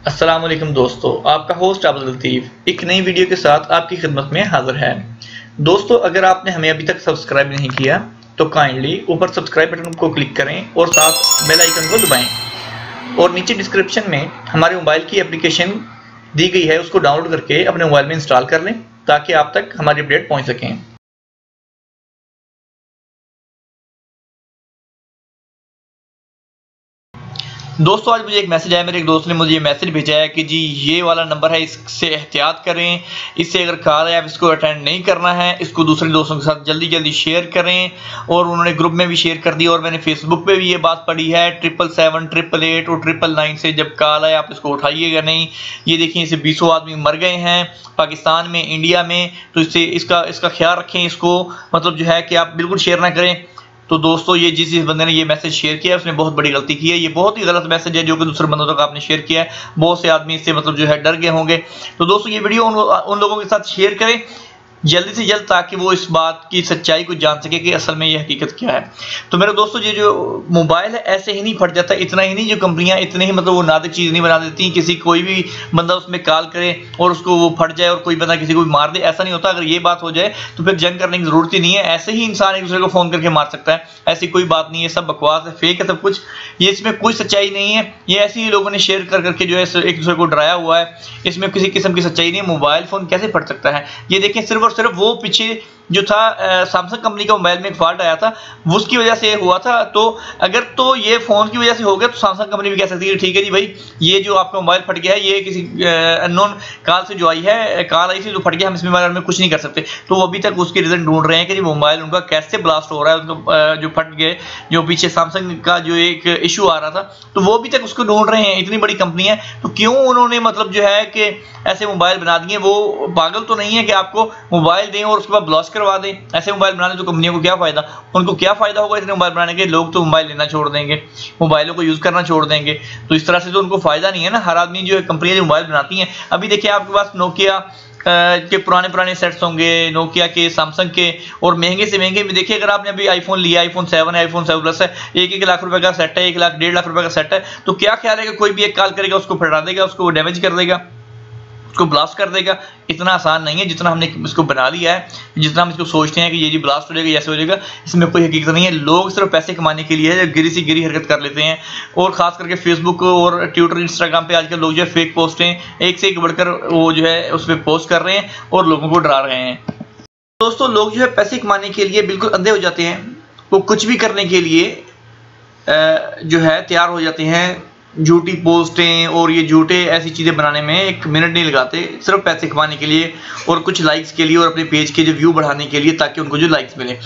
अस्सलाम वालेकुम दोस्तों, आपका होस्ट अब्दुल लतीफ़ एक नई वीडियो के साथ आपकी खिदमत में हाजिर है। दोस्तों, अगर आपने हमें अभी तक सब्सक्राइब नहीं किया तो काइंडली ऊपर सब्सक्राइब बटन को क्लिक करें और साथ बेल आइकन को दबाएं और नीचे डिस्क्रिप्शन में हमारे मोबाइल की एप्लीकेशन दी गई है, उसको डाउनलोड करके अपने मोबाइल में इंस्टॉल कर लें ताकि आप तक हमारी अपडेट पहुँच सकें। दोस्तों, आज मुझे एक मैसेज आया, मेरे एक दोस्त ने मुझे ये मैसेज भेजा है कि जी ये वाला नंबर है, इससे एहतियात करें, इससे अगर कॉल है आप इसको अटेंड नहीं करना है, इसको दूसरे दोस्तों के साथ जल्दी जल्दी शेयर करें। और उन्होंने ग्रुप में भी शेयर कर दिया और मैंने फेसबुक पे भी ये बात पढ़ी है। 777, 888 और 999 से जब कॉल है आप इसको उठाइएगा नहीं। ये देखिए, इससे 20 आदमी मर गए हैं पाकिस्तान में, इंडिया में, तो इससे इसका ख्याल रखें। इसको मतलब जो है कि आप बिल्कुल शेयर ना करें। तो दोस्तों, ये जिस बंदे ने ये मैसेज शेयर किया है उसने बहुत बड़ी गलती की है। ये बहुत ही गलत मैसेज है जो कि दूसरे बंदों तक आपने शेयर किया है। बहुत से आदमी इससे मतलब जो है डर गए होंगे। तो दोस्तों, ये वीडियो उन लोगों के साथ शेयर करें जल्दी से जल्द, ताकि वो इस बात की सच्चाई को जान सके कि असल में ये हकीकत क्या है। तो मेरे दोस्तों, ये जो मोबाइल है ऐसे ही नहीं फट जाता। इतना ही नहीं, जो कंपनियां इतने ही मतलब वो नाजुक चीज़ नहीं बना देती, किसी कोई भी बंदा उसमें कॉल करे और उसको वो फट जाए और कोई बंदा किसी को भी मार दे, ऐसा नहीं होता। अगर ये बात हो जाए तो फिर जंग करने की जरूरत ही नहीं है। ऐसे ही इंसान एक दूसरे को फ़ोन करके मार सकता है, ऐसी कोई बात नहीं है। सब बकवास है, फेक है सब कुछ, ये इसमें कोई सच्चाई नहीं है। ये ऐसे ही लोगों ने शेयर कर करके जो है एक दूसरे को डराया हुआ है। इसमें किसी किस्म की सच्चाई नहीं है। मोबाइल फ़ोन कैसे फट सकता है? ये देखें, सिर्फ और सिर्फ वो पीछे जो था सैमसंग कंपनी का मोबाइल में एक फॉल्ट आया था, उसकी वजह से हुआ था। तो अगर तो ये फोन की वजह से हो गया तो सैमसंग कंपनी भी कह सकती है ठीक है जी भाई, ये जो आपका मोबाइल फट गया है ये किसी अननोन कॉल से जो आई है, कॉल आई थी जो फट गया, हम इसमें बारे में कुछ नहीं कर सकते। तो वो अभी तक उसके रीजन ढूंढ रहे हैं कि जी मोबाइल उनका कैसे ब्लास्ट हो रहा है, उनका जो फट गए, जो पीछे सैमसंग का जो एक इशू आ रहा था, तो वो अभी तक उसको ढूंढ रहे हैं। इतनी बड़ी कंपनी है तो क्यों उन्होंने मतलब जो है कि ऐसे मोबाइल बना दिए? वो पागल तो नहीं है कि आपको मोबाइल दें और उसके बाद ब्लास्ट करवा दें। ऐसे मोबाइल बनाने तो कंपनियों को क्या फायदा? उनको क्या फायदा होगा इतने मोबाइल बनाने के? लोग तो मोबाइल लेना छोड़ देंगे, मोबाइलों को यूज करना छोड़ देंगे। तो इस तरह से तो उनको फायदा नहीं है ना। हर आदमी जो है, कंपनियां जो मोबाइल बनाती हैं, अभी देखिए आपके पास नोकिया के पुराने सेट्स होंगे, नोकिया के, सैमसंग के, और महंगे से महंगे में देखिए, अगर आपने अभी आईफोन लिया, आईफोन 7 है, आईफोन 7 प्लस है, 1-1 लाख रुपए का सेट है, 1 लाख 1.5 लाख रुपए का सेट है, तो क्या ख्याल है कि कोई भी एक कॉल करेगा उसको फटा देगा, उसको डैमेज कर देगा, उसको ब्लास्ट कर देगा? इतना आसान नहीं है जितना हमने इसको बना लिया है, जितना हम इसको सोचते हैं कि ये जी ब्लास्ट हो जाएगा, ऐसे हो जाएगा। इसमें कोई हकीकत नहीं है। लोग सिर्फ पैसे कमाने के लिए गिरी सी गिरी हरकत कर लेते हैं। और खास करके फेसबुक और ट्विटर, इंस्टाग्राम पे आजकल लोग जो है फेक पोस्टें एक से एक बढ़कर वो जो है उस पर पोस्ट कर रहे हैं और लोगों को डरा रहे हैं। दोस्तों, लोग जो है पैसे कमाने के लिए बिल्कुल अंधे हो जाते हैं। वो कुछ भी करने के लिए जो है तैयार हो जाते हैं। झूठी पोस्टें और ये झूठे ऐसी चीज़ें बनाने में एक मिनट नहीं लगाते, सिर्फ पैसे कमाने के लिए और कुछ लाइक्स के लिए और अपने पेज के जो व्यू बढ़ाने के लिए, ताकि उनको जो लाइक्स मिले।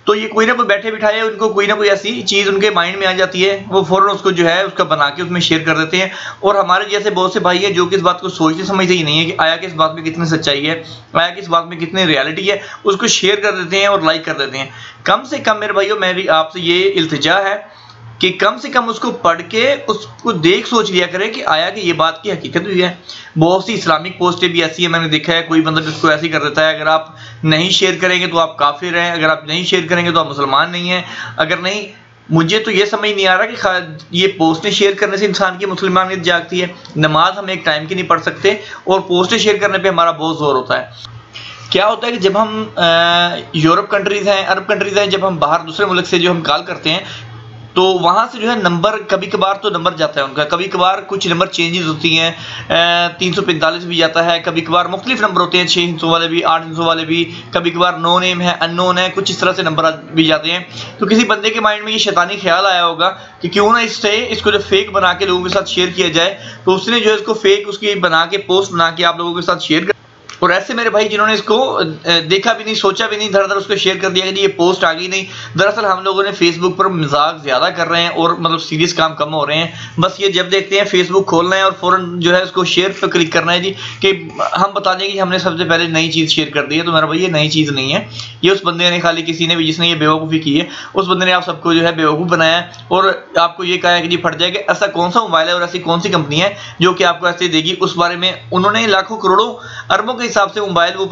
तो ये कोई ना कोई बैठे बिठाए, उनको कोई ना कोई ऐसी चीज़ उनके माइंड में आ जाती है, वो फौरन उसको जो है उसका बना के उसमें शेयर कर देते हैं। और हमारे जैसे बहुत से भाई हैं जो कि इस बात को सोचते समझते ही नहीं है कि आया कि इस बात में कितनी सच्चाई है, आया कि इस बात में कितनी रियलिटी है, उसको शेयर कर देते हैं और लाइक कर देते हैं। कम से कम मेरे भाइयों, मेरी आपसे ये इल्तिजा है कि कम से कम उसको पढ़ के उसको देख सोच लिया करें कि आया कि ये बात की हकीकत हुई है। बहुत सी इस्लामिक पोस्टें भी ऐसी है, मैंने देखा है, कोई बंदा जिसको ऐसे ही कर देता है, अगर आप नहीं शेयर करेंगे तो आप काफिर हैं, अगर आप नहीं शेयर करेंगे तो आप मुसलमान नहीं हैं। अगर नहीं, मुझे तो ये समझ नहीं आ रहा कि ये पोस्टें शेयर करने से इंसान की मुसलमानियत जागती है। नमाज हम एक टाइम की नहीं पढ़ सकते और पोस्टें शेयर करने पर हमारा बहुत जोर होता है। क्या होता है कि जब हम यूरोप कंट्रीज हैं, अरब कंट्रीज हैं, जब हम बाहर दूसरे मुल्क से जो हम कॉल करते हैं तो वहाँ से जो है नंबर कभी कभार तो नंबर जाता है उनका, कभी कभार कुछ नंबर चेंजेस होती हैं, 345 भी जाता है, कभी कभार मुख्तलिफ नंबर होते हैं, 6 हिंसों वाले भी, 8 हिंसों वाले भी, कभी कभार नो नेम है, अननोन है, कुछ इस तरह से नंबर भी जाते हैं। तो किसी बंदे के माइंड में ये शैतानी ख्याल आया होगा कि क्यों ना इसको जो फेक बना के लोगों के साथ शेयर किया जाए। तो उसने जो है इसको फेक उसकी बना के पोस्ट बना के आप लोगों के साथ शेयर। और ऐसे मेरे भाई जिन्होंने इसको देखा भी नहीं, सोचा भी नहीं, धड़ धड़ उसको शेयर कर दिया कि ये पोस्ट आ गई नहीं। दरअसल हम लोगों ने फेसबुक पर मजाक ज्यादा कर रहे हैं और मतलब सीरियस काम कम हो रहे हैं। बस ये जब देखते हैं फेसबुक खोलना है और फौरन जो है उसको शेयर पर क्लिक करना है जी, कि हम बता दें कि हमने सबसे पहले नई चीज़ शेयर कर दी है। तो मेरा भाई ये नई चीज़ नहीं है, ये उस बंदे ने खाली किसी ने भी जिसने ये बेवकूफ़ी की है, उस बंदे ने आप सबको जो है बेवकूफ़ बनाया है। और आपको ये कहा है कि जी फट जाएगा। ऐसा कौन सा मोबाइल है और ऐसी कौन सी कंपनी है जो कि आपको ऐसे देगी, उस बारे में उन्होंने लाखों करोड़ों अरबों के हिसाब से मोबाइल वो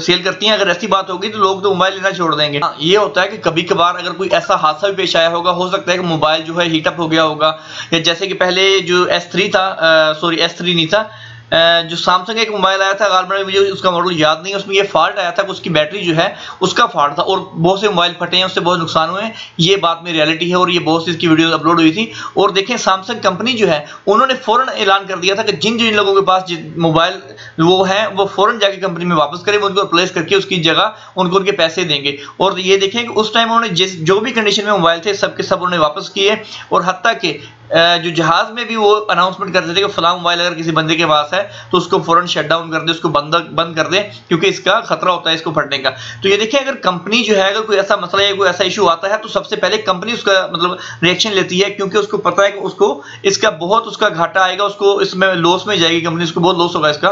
सेल करती हैं। अगर ऐसी बात होगी तो लोग तो मोबाइल लेना छोड़ देंगे। ये होता है कि कभी कभार अगर कोई ऐसा हादसा भी पेश आया होगा, हो सकता है कि मोबाइल जो है हीटअप हो गया होगा, या जैसे कि पहले जो S3 था, सॉरी S3 नहीं था, जो सैमसंग एक मोबाइल आया था, गालमन मुझे उसका मॉडल याद नहीं है, उसमें ये फॉल्ट आया था कि उसकी बैटरी जो है उसका फॉल्ट था और बहुत से मोबाइल फटे हैं, उससे बहुत नुकसान हुए हैं। ये बात में रियलिटी है और ये बहुत सी इसकी वीडियो अपलोड हुई थी। और देखें सैमसंग कंपनी जो है उन्होंने फौरन ऐलान कर दिया था कि जिन जिन लोगों के पास मोबाइल वो है वो फौरन जाके कंपनी में वापस करें, वो उनको रिप्लेस करके उसकी जगह उनको उनके पैसे देंगे। और ये देखें कि उस टाइम उन्होंने जो भी कंडीशन में मोबाइल थे सब के सब उन्होंने वापस किए, और हत्ता के जो जहाज में भी वो अनाउंसमेंट करते थे कि फलां मोबाइल अगर किसी बंदे के पास है तो उसको फौरन शट डाउन कर दे, उसको बंद कर दे, क्योंकि इसका खतरा होता है इसको फटने का। तो ये देखिए, अगर कंपनी जो है अगर कोई ऐसा मसला या कोई ऐसा इशू आता है तो सबसे पहले कंपनी उसका मतलब रिएक्शन लेती है, क्योंकि उसको पता है कि उसको इसका बहुत उसका घाटा आएगा, उसको इसमें लॉस में जाएगी कंपनी, उसको बहुत लॉस होगा इसका।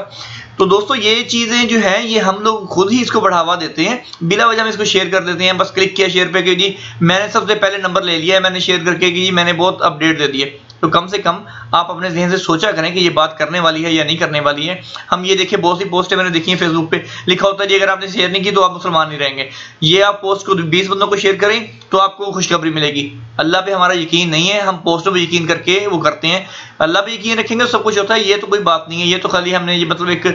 तो दोस्तों ये चीजें जो है ये हम लोग खुद ही इसको बढ़ावा देते हैं, बिला वजह में इसको शेयर कर देते हैं। बस क्लिक किया शेयर पे कि जी मैंने सबसे पहले नंबर ले लिया है, मैंने शेयर करके कि जी मैंने बहुत अपडेट दे दिए। तो कम से कम आप अपने ज़हन से सोचा करें कि ये बात करने वाली है या नहीं करने वाली है। हम ये देखिए बहुत सी पोस्टें मैंने देखी हैं फेसबुक पे, लिखा होता है जी अगर आपने शेयर नहीं की तो आप मुसलमान नहीं रहेंगे। ये आप पोस्ट को 20 बंदों को शेयर करें तो आपको खुशखबरी मिलेगी। अल्लाह पे हमारा यकीन नहीं है, हम पोस्टों पे यकीन करके वो करते हैं। अल्लाह पे यकीन रखेंगे सब कुछ होता है, ये तो कोई बात नहीं है। ये तो खाली हमने ये मतलब एक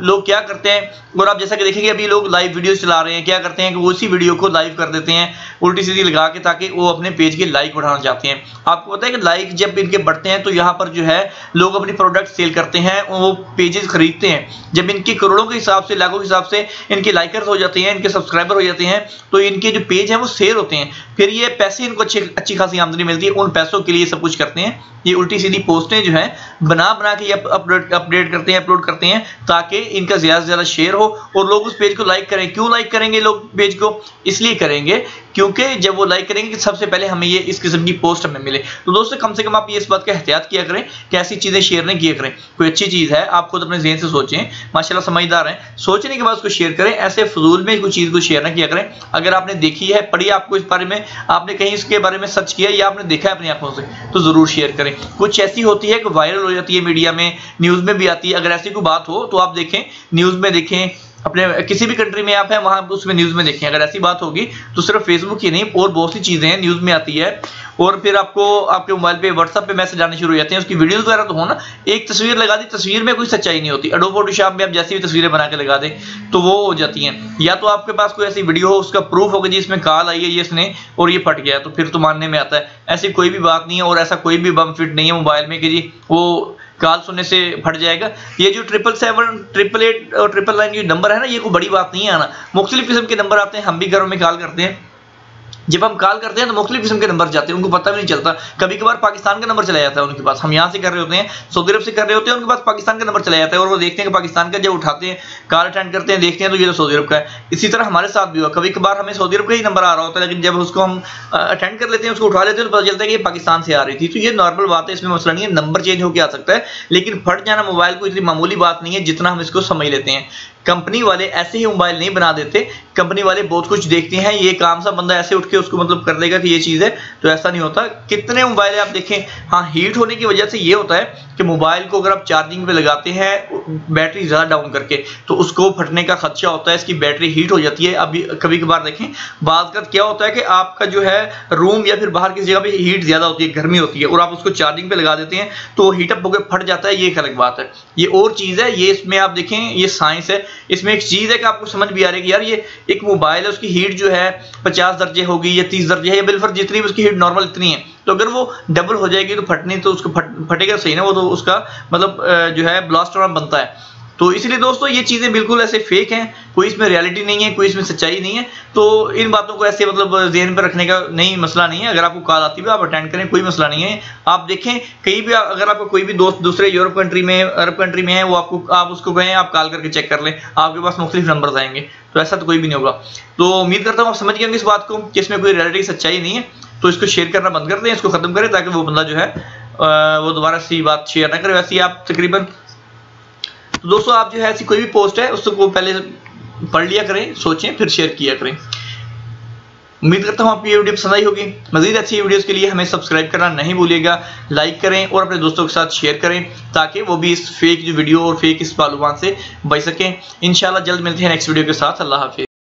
लोग क्या करते हैं, और आप जैसा कि देखेंगे अभी लोग लाइव वीडियो चला रहे हैं, क्या करते हैं कि वो उसी वीडियो को लाइव कर देते हैं उल्टी सीधी लगा के, ताकि वो अपने पेज के लाइक बढ़ाना चाहते हैं। आपको पता है कि लाइक जब इनके बढ़ते हैं तो यहाँ पर जो है लोग अपनी प्रोडक्ट सेल करते हैं, वो पेजेस खरीदते हैं। जब इनके करोड़ों के हिसाब से लाखों के हिसाब से इनके लाइकर्स हो जाते हैं, इनके सब्सक्राइबर हो जाते हैं, तो इनके जो पेज हैं वो सेल होते हैं। फिर ये पैसे इनको अच्छी खासी आमदनी मिलती है, उन पैसों के लिए सब कुछ करते हैं। ये उल्टी सीधी पोस्टें जो है बना के ये अपडेट करते हैं, अपलोड करते हैं, ताकि इनका ज्यादा से ज्यादा शेयर हो और लोग उस पेज को लाइक करें। क्यों लाइक करेंगे लोग पेज को? इसलिए करेंगे क्योंकि जब वो लाइक करेंगे कि सबसे पहले हमें ये इस किस्म की पोस्ट हमें मिले। तो दोस्तों कम से कम आप ये इस बात का एहतियात किया करें कि ऐसी चीजें शेयर नहीं किया करें। कोई अच्छी चीज है आप खुद अपने ज़हन से सोचें, माशाल्लाह समझदार हैं, सोचने के बाद उसको शेयर करें। ऐसे फजूल में कोई चीज को शेयर ना किया करें। अगर आपने देखी है, पढ़ी, आपको इस बारे में आपने कहीं इसके बारे में सर्च किया या आपने देखा है अपनी आंखों से, तो जरूर शेयर करें। कुछ ऐसी होती है कि वायरल हो जाती है, मीडिया में, न्यूज में भी आती है। अगर ऐसी कोई बात हो तो आप देखें, न्यूज में देखें, अपने किसी भी कंट्री में आप हैं वहां उसमें न्यूज में देखें। अगर ऐसी बात होगी तो सिर्फ फेसबुक ही नहीं और बहुत सी चीजें हैं न्यूज में आती है, और फिर आपको आपके मोबाइल पे व्हाट्सएप पे मैसेज आने शुरू हो जाते हैं। उसकी वीडियोस वगैरह तो हो ना, एक तस्वीर लगा दी, तस्वीर में कोई सच्चाई नहीं होती। एडोब फोटोशॉप में आप जैसी भी तस्वीरें बना के लगा दें तो वो हो जाती हैं। या तो आपके पास कोई ऐसी वीडियो हो, उसका प्रूफ होगा जी इसमें कॉल आई है ये इसने और ये फट गया, तो फिर तो मानने में आता है। ऐसी कोई भी बात नहीं है और ऐसा कोई भी बम फिट नहीं है मोबाइल में कि जी वो कॉल सुनने से फट जाएगा। ये जो 777, 888 और 999 जो नंबर है ना, ये कोई बड़ी बात नहीं है आना। मुख्तलिफ किस्म के नंबर आते हैं, हम भी घरों में कॉल करते हैं। जब हम कॉल करते हैं तो मुख्तलिफ किस्म के नंबर जाते हैं, उनको पता भी नहीं चलता। कभी कभार पाकिस्तान का नंबर चला जाता है उनके पास, हम यहाँ से कर रहे होते हैं, सऊदी अरब से कर रहे होते हैं, उनके पास पाकिस्तान का नंबर चला जाता है और वो देखते हैं कि पाकिस्तान का, जब उठाते हैं कॉल अटेंड करते हैं देखते हैं तो ये तो सऊदी अरब का है। इसी तरह हमारे साथ भी हुआ, कभी कभार हमें सऊदी अरब का ही नंबर आ रहा होता है, लेकिन जब उसको हम अटेंड कर लेते हैं, उसको उठा लेते हैं तो पता चलता है कि ये पाकिस्तान से आ रही थी। तो ये नॉर्मल बात है, इसमें मसला नहीं है, नंबर चेंज होकर आ सकता है, लेकिन फट जाना मोबाइल को इतनी मामूली बात नहीं है जितना हम इसको समझ लेते हैं। कंपनी वाले ऐसे ही मोबाइल नहीं बना देते, कंपनी वाले बहुत कुछ देखते हैं। ये काम सा बंदा ऐसे उठ के उसको मतलब कर देगा कि ये चीज़ है, तो ऐसा नहीं होता। कितने मोबाइल आप देखें, हाँ हीट होने की वजह से ये होता है कि मोबाइल को अगर आप चार्जिंग पे लगाते हैं बैटरी ज़्यादा डाउन करके तो उसको फटने का खदशा होता है, इसकी बैटरी हीट हो जाती है। अभी कभी कभार देखें बात का क्या होता है कि आपका जो है रूम या फिर बाहर किसी जगह पे हीट ज़्यादा होती है, गर्मी होती है, और आप उसको चार्जिंग पे लगा देते हैं तो हीटअप होकर फट जाता है। ये एक अलग बात है, ये और चीज़ है। ये इसमें आप देखें ये साइंस है। इसमें एक चीज़ है कि आपको समझ भी आ रही है कि यार ये एक मोबाइल है, उसकी हीट जो है 50 दर्जे होगी या 30 दर्जे है या बिल्कुल जितनी भी उसकी हीट नॉर्मल इतनी है, तो अगर वो डबल हो जाएगी तो फटनी तो उसको फटेगा सही ना, वो तो उसका मतलब जो है ब्लास्ट होना बनता है। तो इसलिए दोस्तों ये चीज़ें बिल्कुल ऐसे फेक हैं, कोई इसमें रियलिटी नहीं है, कोई इसमें सच्चाई नहीं है। तो इन बातों को ऐसे मतलब ज़हन पर रखने का नहीं मसला नहीं है। अगर आपको कॉल आती है आप अटेंड करें, कोई मसला नहीं है। आप देखें कहीं भी अगर आपको कोई भी दोस्त दूसरे यूरोप कंट्री में, अरब कंट्री में है, वो आप उसको कहें आप कॉल करके चेक कर लें, आपके पास मुख्तलिफ नंबर आएंगे। तो ऐसा तो कोई भी नहीं होगा। तो उम्मीद करता हूँ आप समझ गए होंगे इस बात को कि इसमें कोई रियलिटी सच्चाई नहीं है। तो इसको शेयर करना बंद कर दें, इसको ख़त्म करें, ताकि वो बंदा जो है वो दोबारा सी बात शेयर ना करे। वैसे ही आप तकरीबन तो दोस्तों आप जो है ऐसी कोई भी पोस्ट है उसको पहले पढ़ लिया करें, सोचें, फिर शेयर किया करें। उम्मीद करता हूँ आपको ये वीडियो पसंद आई होगी। मजीद अच्छी वीडियोस के लिए हमें सब्सक्राइब करना नहीं भूलिएगा, लाइक करें और अपने दोस्तों के साथ शेयर करें ताकि वो भी इस फेक जो वीडियो और फेक इस मालूमात से बच सकें। इंशाल्लाह जल्द मिलते हैं नेक्स्ट वीडियो के साथ। अल्लाह हाफिज़।